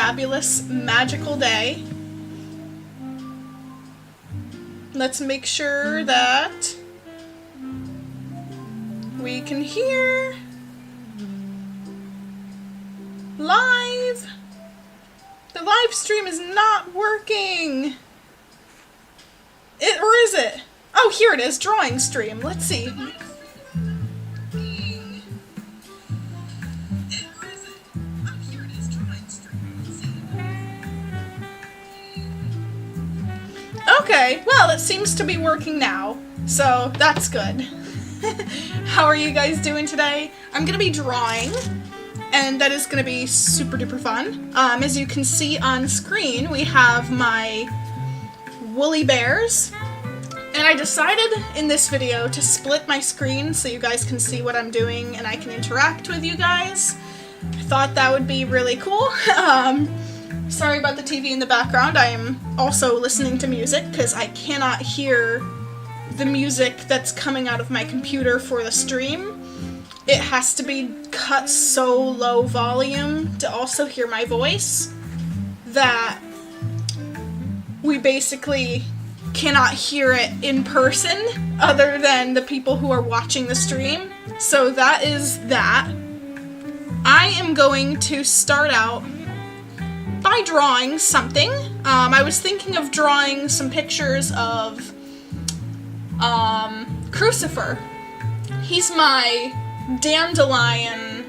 fabulous, magical day. Let's make sure that we can hear live. The live stream is not working. Or is it? Oh, here it is, drawing stream. Let's see. Okay, well, it seems to be working now, so that's good. How are you guys doing today? I'm gonna be drawing, and that is gonna be super duper fun. As you can see on screen, we have my woolly bears, and I decided in this video to split my screen so you guys can see what I'm doing and I can interact with you guys. I thought that would be really cool. Sorry about the TV in the background. I am also listening to music because I cannot hear the music that's coming out of my computer for the stream. It has to be cut so low volume to also hear my voice that we basically cannot hear it in person other than the people who are watching the stream. So that is that. I am going to start out by drawing something. I was thinking of drawing some pictures of Crucifer. He's my dandelion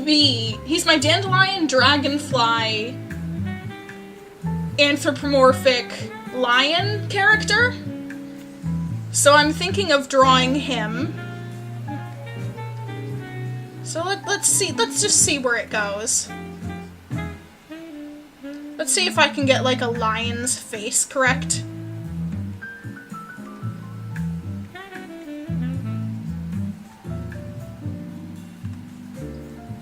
bee. He's my dandelion dragonfly anthropomorphic lion character. So I'm thinking of drawing him. So let's just see where it goes. Let's see if I can get like a lion's face correct.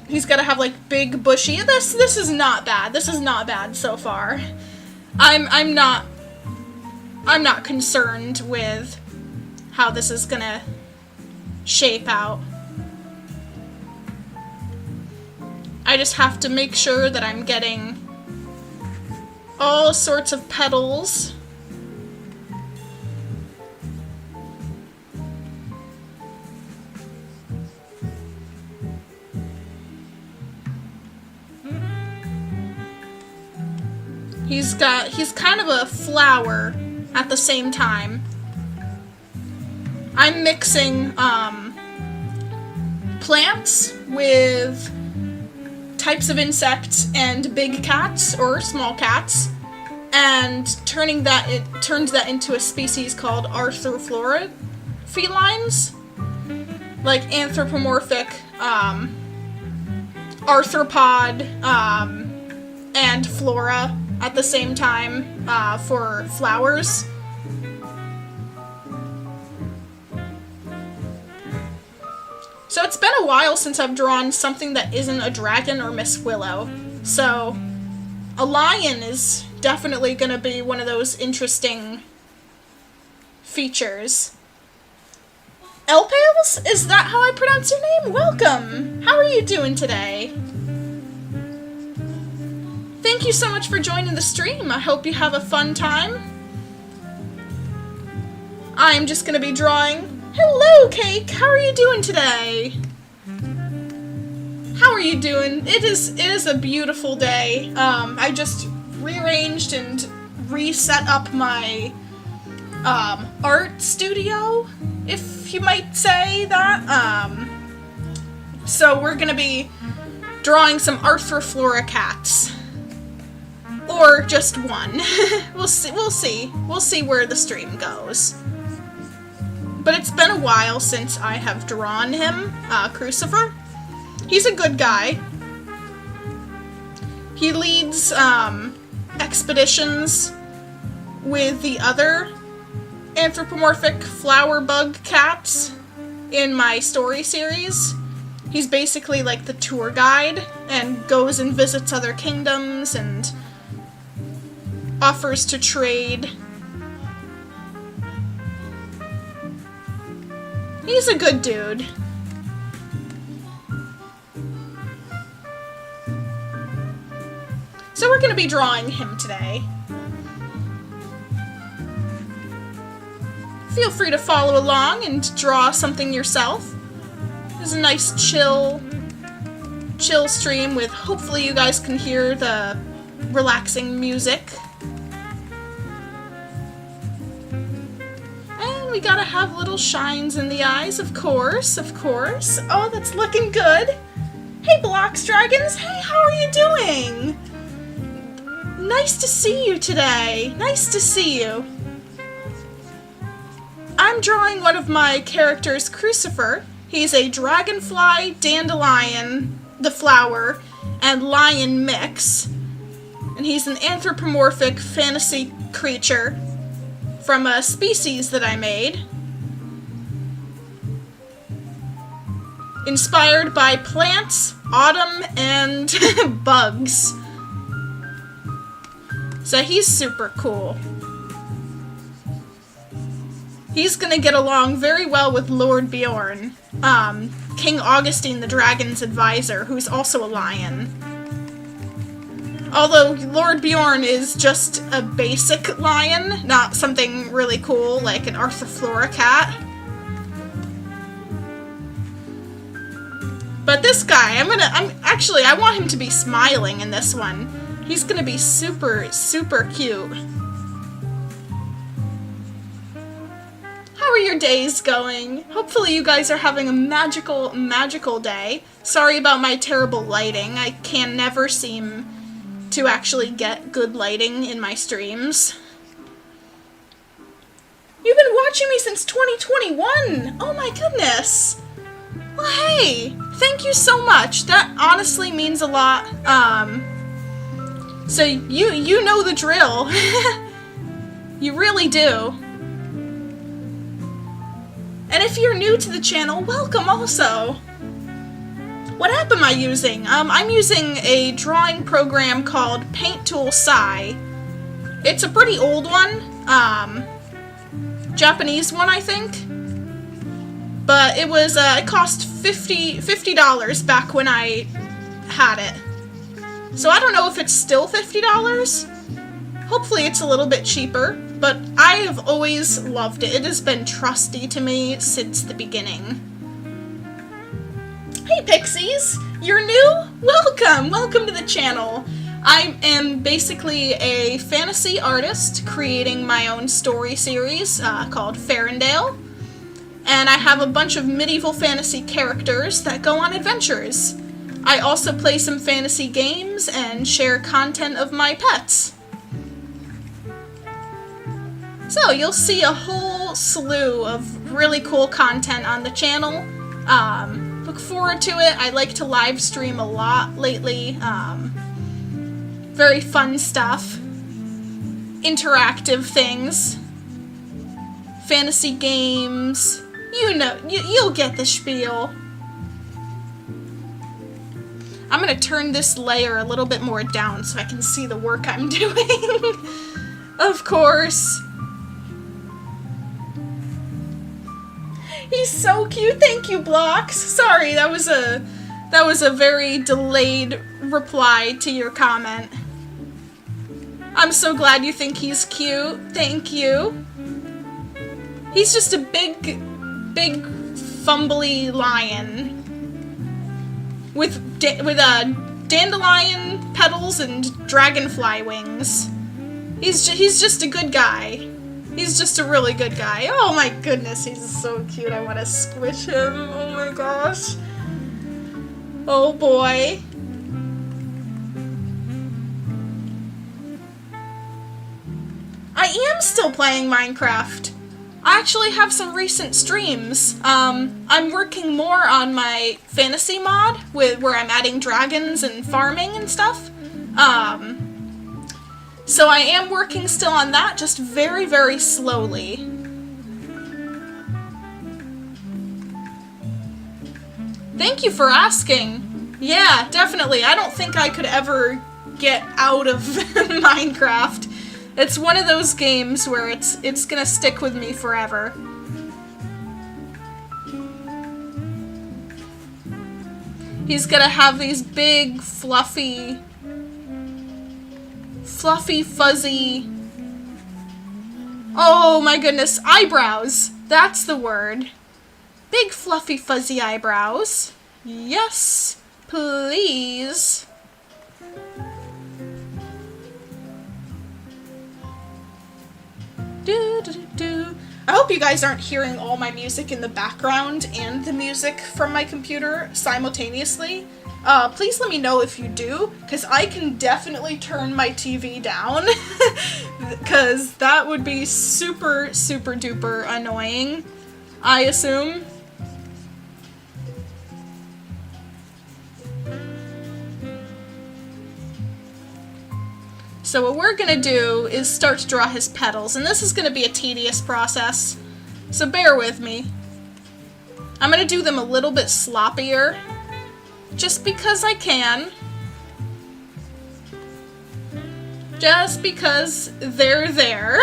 He's gotta have like big bushy. This is not bad. This is not bad so far. I'm not concerned with how this is gonna shape out. I just have to make sure that I'm getting all sorts of petals. He's kind of a flower at the same time. I'm mixing plants with types of insects and big cats or small cats, and turns that into a species called arthrophlora felines, like anthropomorphic arthropod and flora at the same time for flowers. So it's been a while since I've drawn something that isn't a dragon or Miss Willow. So a lion is definitely going to be one of those interesting features. Elpales? Is that how I pronounce your name? Welcome! How are you doing today? Thank you so much for joining the stream. I hope you have a fun time. I'm just going to be drawing. Hello, Cake! How are you doing today? How are you doing? It is a beautiful day. I just rearranged and reset up my art studio, if you might say that. So we're gonna be drawing some arthrophlora cats. Or just one. We'll see where the stream goes. But it's been a while since I have drawn him, Crucifer. He's a good guy. He leads expeditions with the other anthropomorphic flower bug cats in my story series. He's basically like the tour guide and goes and visits other kingdoms and offers to trade. He's a good dude. So we're going to be drawing him today. Feel free to follow along and draw something yourself. This is a nice chill stream with, hopefully you guys can hear the relaxing music. And we gotta have little shines in the eyes, of course, of course. Oh, that's looking good. Hey, Blocks Dragons, hey, how are you doing? Nice to see you today. Nice to see you. I'm drawing one of my characters, Crucifer. He's a dragonfly, dandelion, the flower, and lion mix. And he's an anthropomorphic fantasy creature from a species that I made. Inspired by plants, autumn, and bugs. So he's super cool. He's gonna get along very well with Lord Bjorn, King Augustine the Dragon's advisor, who's also a lion. Although Lord Bjorn is just a basic lion, not something really cool like an Arthropleura cat. But this guy, I want him to be smiling in this one. He's gonna be super, super cute. How are your days going? Hopefully you guys are having a magical, magical day. Sorry about my terrible lighting. I can never seem to actually get good lighting in my streams. You've been watching me since 2021! Oh my goodness! Well, hey! Thank you so much. That honestly means a lot. So you know the drill. You really do. And if you're new to the channel, welcome also. What app am I using? I'm using a drawing program called Paint Tool Sai. It's a pretty old one. Japanese one, I think. But it was, it cost $50 back when I had it. So I don't know if it's still $50. Hopefully it's a little bit cheaper, but I have always loved it. It has been trusty to me since the beginning. Hey Pixies! You're new? Welcome! Welcome to the channel. I am basically a fantasy artist creating my own story series called Farendale. And I have a bunch of medieval fantasy characters that go on adventures. I also play some fantasy games and share content of my pets. So you'll see a whole slew of really cool content on the channel. Look forward to it. I like to live stream a lot lately. Very fun stuff. Interactive things. Fantasy games. You know, you'll get the spiel. I'm gonna turn this layer a little bit more down so I can see the work I'm doing. Of course. He's so cute. Thank you, Blocks. Sorry, that was a very delayed reply to your comment. I'm so glad you think he's cute. Thank you. He's just a big fumbly lion with dandelion petals and dragonfly wings. He's just a good guy. He's just a really good guy. Oh my goodness, he's so cute. I want to squish him. Oh my gosh. Oh boy. I am still playing Minecraft. I actually have some recent streams. I'm working more on my fantasy mod where I'm adding dragons and farming and stuff. So I am working still on that, just very, very slowly. Thank you for asking. Yeah, definitely. I don't think I could ever get out of Minecraft. It's one of those games where it's gonna stick with me forever. He's gonna have these big, fluffy fluffy, fuzzy... Oh my goodness, eyebrows! That's the word. Big, fluffy, fuzzy eyebrows. Yes, please. Do, do, do, do. I hope you guys aren't hearing all my music in the background and the music from my computer simultaneously. Please let me know if you do, because I can definitely turn my TV down, because that would be super, super duper annoying, I assume. So what we're gonna do is start to draw his petals, and this is gonna be a tedious process, so bear with me. I'm gonna do them a little bit sloppier, just because I can. Just because they're there.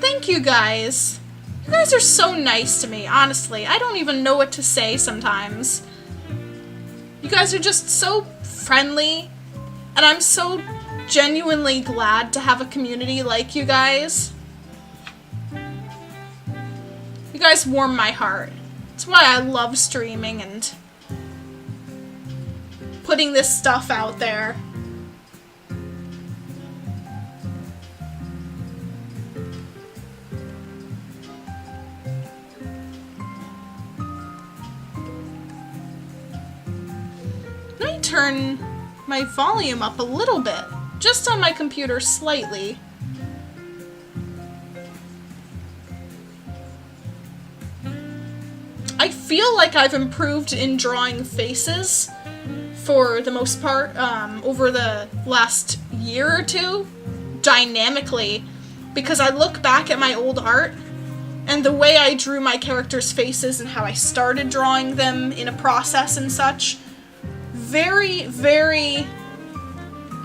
Thank you guys. You guys are so nice to me, honestly. I don't even know what to say sometimes. You guys are just so friendly, and I'm so genuinely glad to have a community like you guys. You guys warm my heart. That's why I love streaming and putting this stuff out there. Let me turn my volume up a little bit, just on my computer slightly. I feel like I've improved in drawing faces for the most part over the last year or two, dynamically, because I look back at my old art and the way I drew my characters' faces and how I started drawing them in a process and such, very, very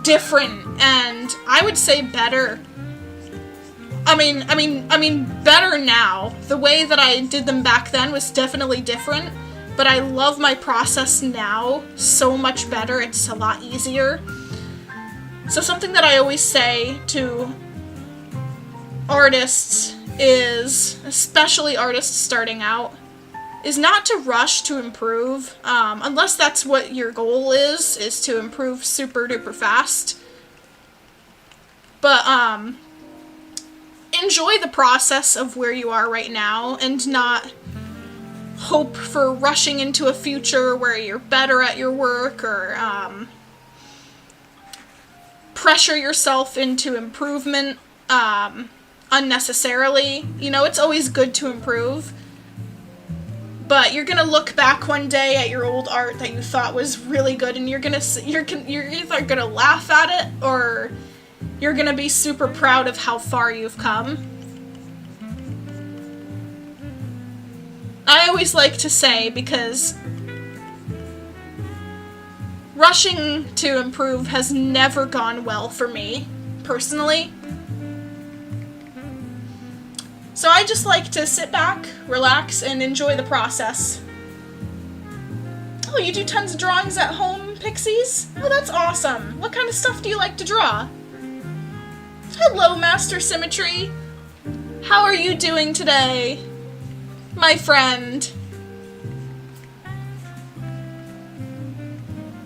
different, and I would say better. I mean, better now. The way that I did them back then was definitely different, but I love my process now so much better. It's a lot easier. So something that I always say to artists is, especially artists starting out, is not to rush to improve, unless that's what your goal is to improve super duper fast. But, enjoy the process of where you are right now, and not hope for rushing into a future where you're better at your work, or, pressure yourself into improvement, unnecessarily. You know, it's always good to improve, but you're gonna look back one day at your old art that you thought was really good, and you're either gonna laugh at it, or you're gonna be super proud of how far you've come. I always like to say, because rushing to improve has never gone well for me, personally. So I just like to sit back, relax, and enjoy the process. Oh, you do tons of drawings at home, Pixies? Oh, that's awesome. What kind of stuff do you like to draw? Hello, Master Symmetry. How are you doing today, my friend?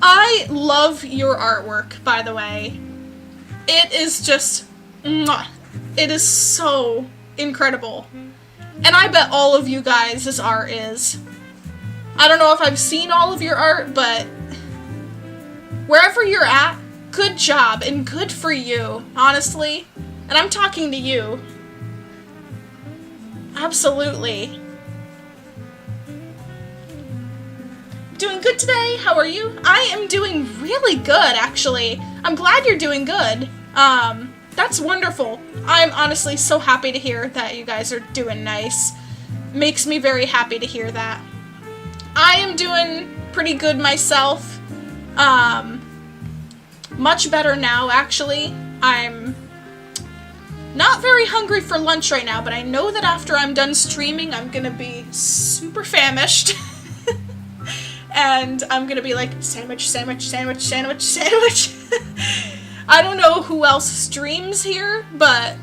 I love your artwork, by the way. It is just... mwah. It is so incredible. And I bet all of you guys' art is. I don't know if I've seen all of your art, but wherever you're at, good job and good for you, honestly. And I'm talking to you. Absolutely. Doing good today? How are you? I am doing really good, actually. I'm glad you're doing good. That's wonderful. I'm honestly so happy to hear that you guys are doing nice. Makes me very happy to hear that. I am doing pretty good myself. Much better now, actually. I'm Not very hungry for lunch right now, but I know that after I'm done streaming, I'm gonna be super famished. And I'm gonna be like, sandwich, sandwich, sandwich, sandwich, sandwich. I don't know who else streams here, but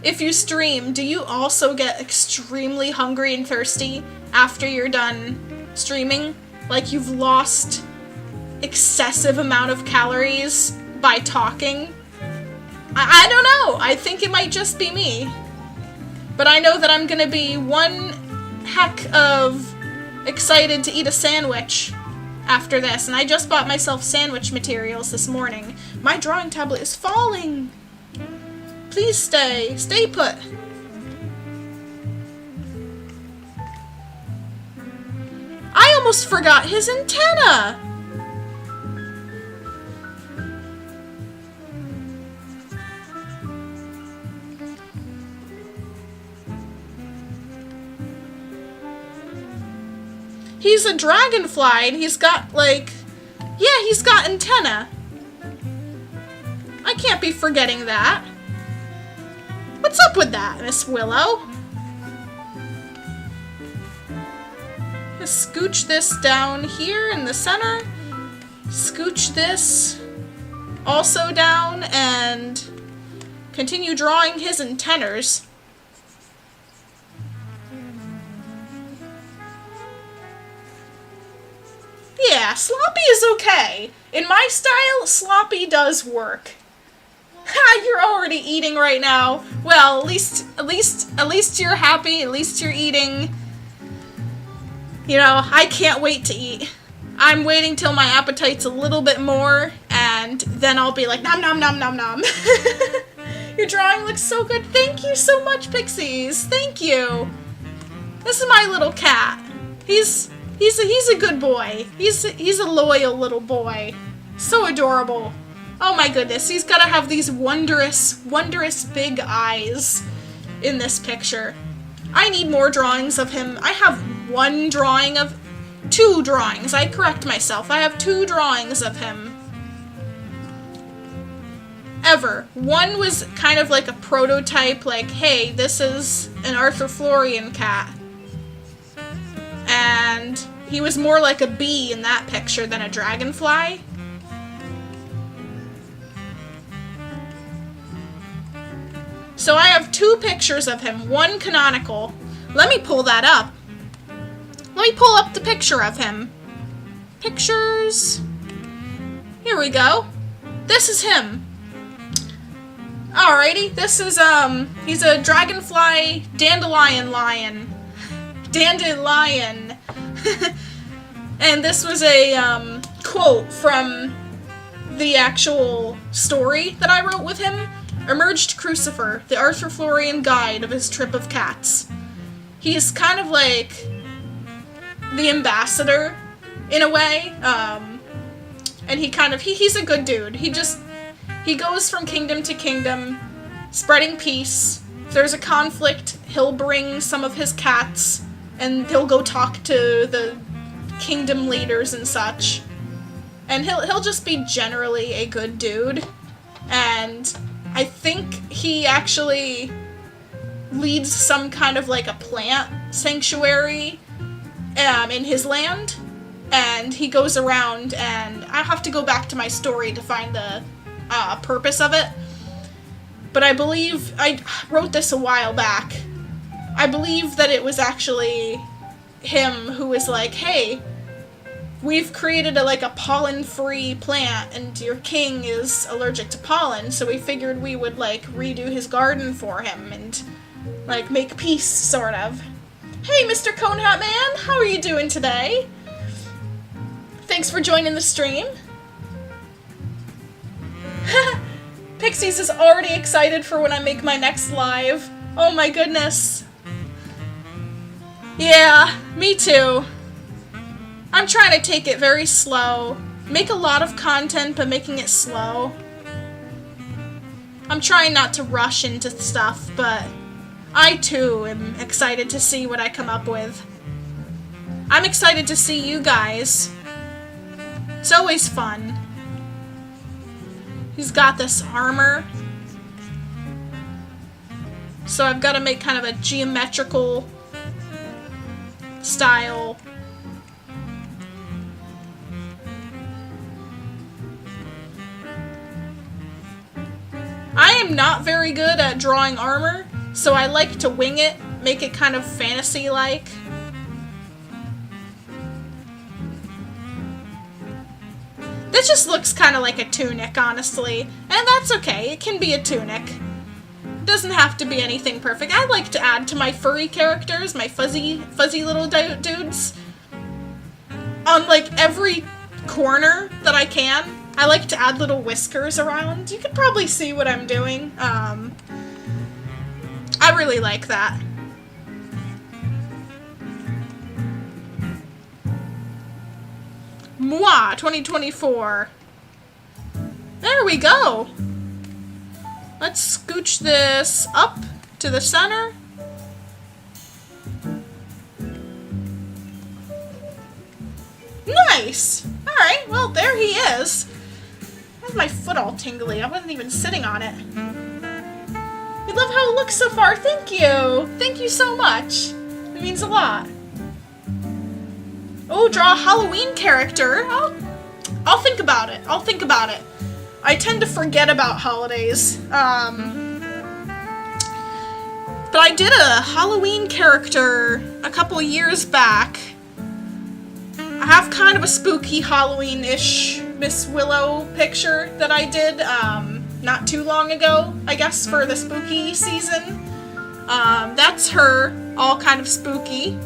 if you stream, do you also get extremely hungry and thirsty after you're done streaming? Like you've lost excessive amount of calories by talking? I don't know. I think it might just be me. But I know that I'm gonna be one heck of excited to eat a sandwich after this. And I just bought myself sandwich materials this morning. My drawing tablet is falling. Please stay. Stay put. I almost forgot his antenna. He's a dragonfly, and he's got, like... Yeah, he's got antenna. I can't be forgetting that. What's up with that, Miss Willow? Just scooch this down here in the center. Scooch this also down, and continue drawing his antennas. Yeah, sloppy is okay. In my style, sloppy does work. Ha, you're already eating right now. Well, at least you're happy. At least you're eating. You know, I can't wait to eat. I'm waiting till my appetite's a little bit more, and then I'll be like, nom nom nom nom nom. Your drawing looks so good. Thank you so much, Pixies. Thank you. This is my little cat. He's a good boy. He's a loyal little boy. So adorable. Oh my goodness, he's gotta have these wondrous big eyes in this picture. I need more drawings of him. I have two drawings. I correct myself. I have 2 drawings of him. Ever. One was kind of like a prototype, like, hey, this is an Arthur-Florian cat. And he was more like a bee in that picture than a dragonfly. So I have 2 pictures of him, one canonical. Let me pull that up. Let me pull up the picture of him. Pictures. Here we go. This is him. Alrighty, this is, he's a dragonfly dandelion lion. Dandelion. And this was a, quote from the actual story that I wrote with him. Emerged Crucifer, the Arthur-Florian guide of his trip of cats. He's kind of like the ambassador, in a way, and he's a good dude. He goes from kingdom to kingdom, spreading peace. If there's a conflict, he'll bring some of his cats, and he'll go talk to the kingdom leaders and such. And he'll just be generally a good dude, and I think he actually leads some kind of like a plant sanctuary in his land, and he goes around, and I have to go back to my story to find the purpose of it, but I believe, I wrote this a while back, I believe that it was actually him who was like, hey, we've created a pollen-free plant, and your king is allergic to pollen, so we figured we would, redo his garden for him, and, make peace, sort of. Hey, Mr. Conehat Man, how are you doing today? Thanks for joining the stream. Pixies is already excited for when I make my next live. Oh my goodness. Yeah, me too. I'm trying to take it very slow. Make a lot of content, but making it slow. I'm trying not to rush into stuff, but I too am excited to see what I come up with. I'm excited to see you guys. It's always fun. He's got this armor. So I've got to make kind of a geometrical style. I am not very good at drawing armor, so I like to wing it, make it kind of fantasy-like. This just looks kind of like a tunic, honestly, and that's okay. It can be a tunic. It doesn't have to be anything perfect. I like to add to my furry characters, my fuzzy little dudes, on like every corner that I can. I like to add little whiskers around. You can probably see what I'm doing. I really like that. Moi 2024. There we go. Let's scooch this up to the center. Nice! Alright, well, there he is. I have my foot all tingly. I wasn't even sitting on it. I love how it looks so far. Thank you. Thank you so much. It means a lot. Oh, draw a Halloween character. I'll think about it. I'll think about it. I tend to forget about holidays. But I did a Halloween character a couple years back. I have kind of a spooky Halloween-ish Miss Willow picture that I did not too long ago, I guess, for the spooky season. That's her, all kind of spooky.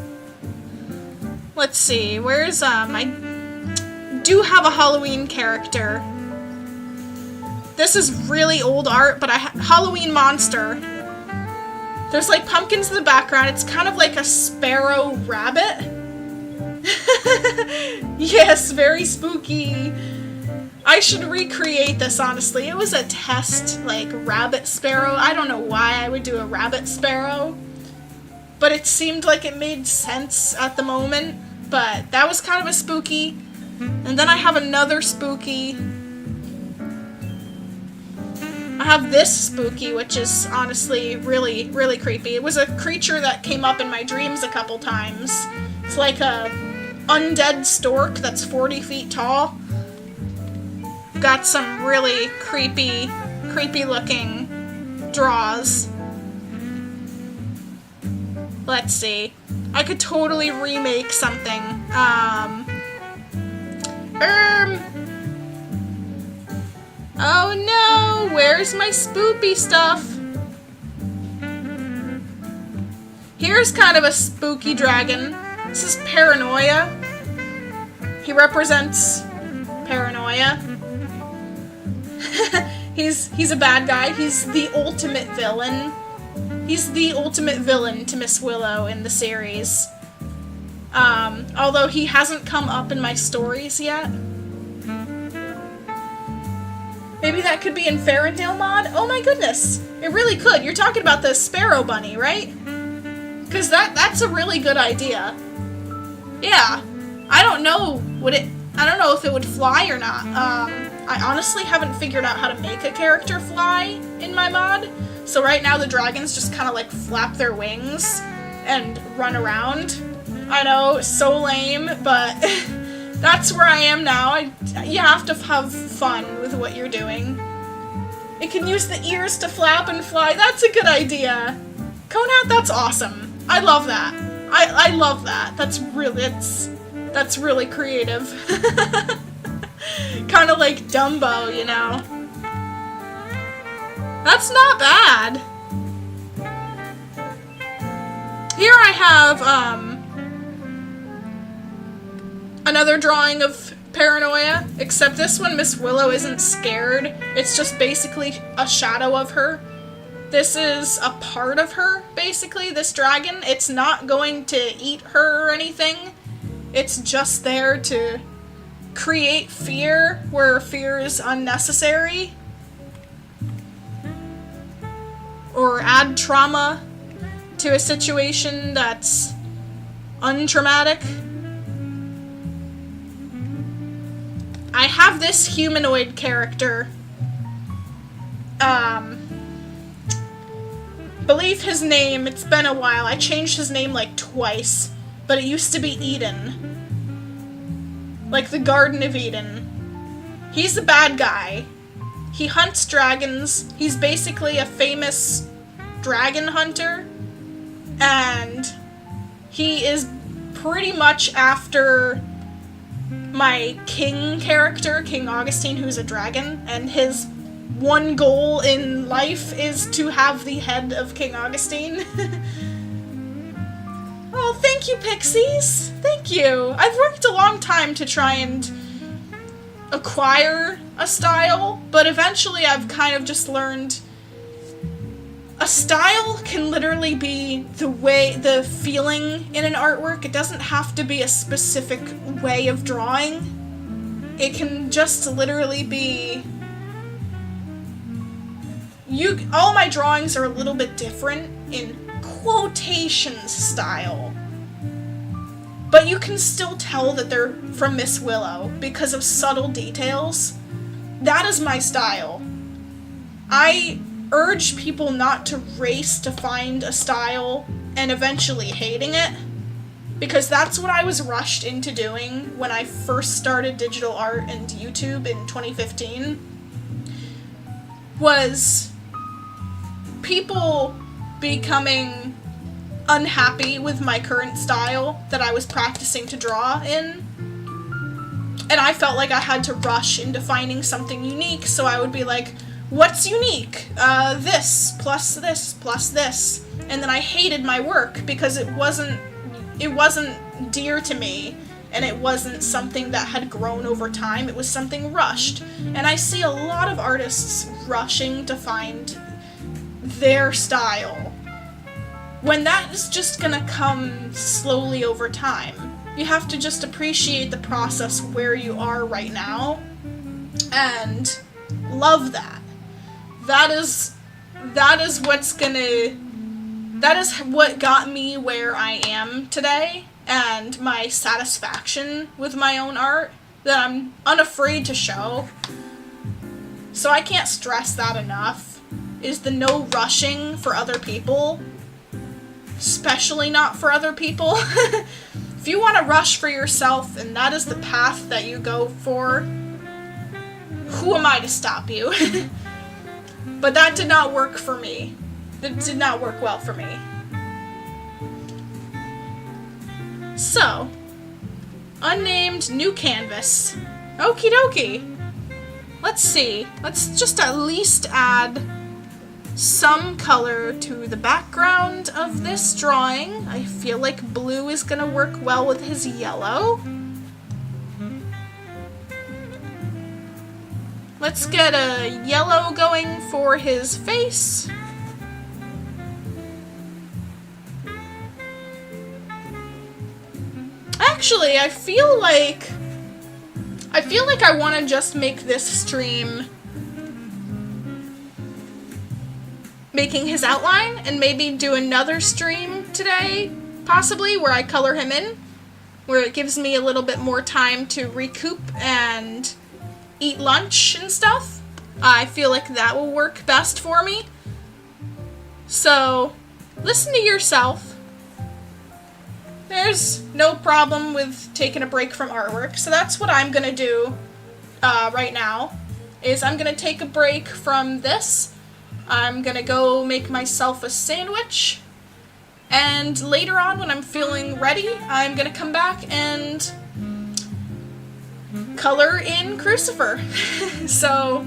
Let's see, where's, I do have a Halloween character. This is really old art, but Halloween monster. There's like pumpkins in the background. It's kind of like a sparrow rabbit. Yes, very spooky. I should recreate this, honestly. It was a test, like, rabbit sparrow. I don't know why I would do a rabbit sparrow, but it seemed like it made sense at the moment. But that was kind of a spooky. And then I have another spooky. I have this spooky, which is honestly really, really creepy. It was a creature that came up in my dreams a couple times. It's like a undead stork that's 40 feet tall. Got some really creepy looking draws. Let's see. I could totally remake something. Oh no, where's my spoopy stuff? Here's kind of a spooky dragon. This is Paranoia. He represents paranoia. He's a bad guy. He's the ultimate villain. He's the ultimate villain to Miss Willow in the series. Although he hasn't come up in my stories yet. Maybe that could be in Fairytale mod? Oh my goodness! It really could. You're talking about the Sparrow Bunny, right? Because that's a really good idea. Yeah. I don't know if it would fly or not. I honestly haven't figured out how to make a character fly in my mod. So right now the dragons just kind of like flap their wings and run around. I know, so lame, but that's where I am now. You have to have fun with what you're doing. It can use the ears to flap and fly. That's a good idea. Cone hat, that's awesome. I love that. I love that. That's really creative. Kind of like Dumbo, you know. That's not bad. Here I have, another drawing of Paranoia, except this one, Miss Willow isn't scared. It's just basically a shadow of her. This is a part of her, basically, this dragon. It's not going to eat her or anything. It's just there to create fear where fear is unnecessary. Or add trauma to a situation that's untraumatic. I have this humanoid character. believe his name, it's been a while, I changed his name like twice, but it used to be Eden. Like the Garden of Eden. He's the bad guy. He hunts dragons. He's basically a famous dragon hunter. And he is pretty much after my king character, King Augustine, who's a dragon, and his one goal in life is to have the head of King Augustine. Oh, thank you, Pixies! Thank you! I've worked a long time to try and acquire a style, but eventually I've kind of just learned a style can literally be the feeling in an artwork. It doesn't have to be a specific way of drawing. It can just literally be... all my drawings are a little bit different in quotations style. But you can still tell that they're from Miss Willow because of subtle details. That is my style. I urge people not to race to find a style and eventually hating it, because that's what I was rushed into doing when I first started digital art and YouTube in 2015, was people becoming unhappy with my current style that I was practicing to draw in, and I felt like I had to rush into finding something unique, so I would be like, what's unique? This, plus this, plus this. And then I hated my work because it wasn't dear to me, and it wasn't something that had grown over time. It was something rushed. And I see a lot of artists rushing to find their style, when that is just gonna come slowly over time. You have to just appreciate the process where you are right now, and love that. That is what got me where I am today, and my satisfaction with my own art that I'm unafraid to show. So I can't stress that enough, is the no rushing for other people, especially not for other people. If you want to rush for yourself and that is the path that you go for, who am I to stop you? But that did not work for me. That did not work well for me. So, unnamed new canvas. Okie dokie. Let's see. Let's just at least add some color to the background of this drawing. I feel like blue is gonna work well with his yellow. Let's get a yellow going for his face. Actually, I feel like I want to just make this stream making his outline, and maybe do another stream today, possibly, where I color him in, where it gives me a little bit more time to recoup and eat lunch and stuff. I feel like that will work best for me. So, listen to yourself. There's no problem with taking a break from artwork, so that's what I'm gonna do right now, is I'm gonna take a break from this. I'm gonna go make myself a sandwich, and later on when I'm feeling ready, I'm gonna come back and color in Crucifer. So,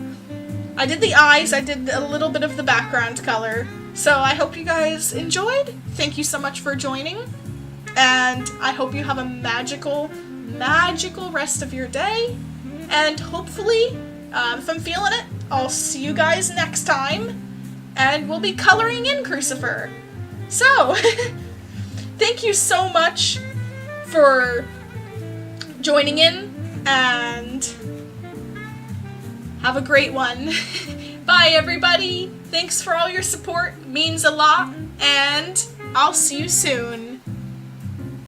I did the eyes, I did a little bit of the background color, so I hope you guys enjoyed. Thank you so much for joining, and I hope you have a magical, magical rest of your day, and hopefully, if I'm feeling it, I'll see you guys next time, and we'll be coloring in Crucifer. So, thank you so much for joining in, and have a great one. Bye, everybody. Thanks for all your support. It means a lot, and I'll see you soon.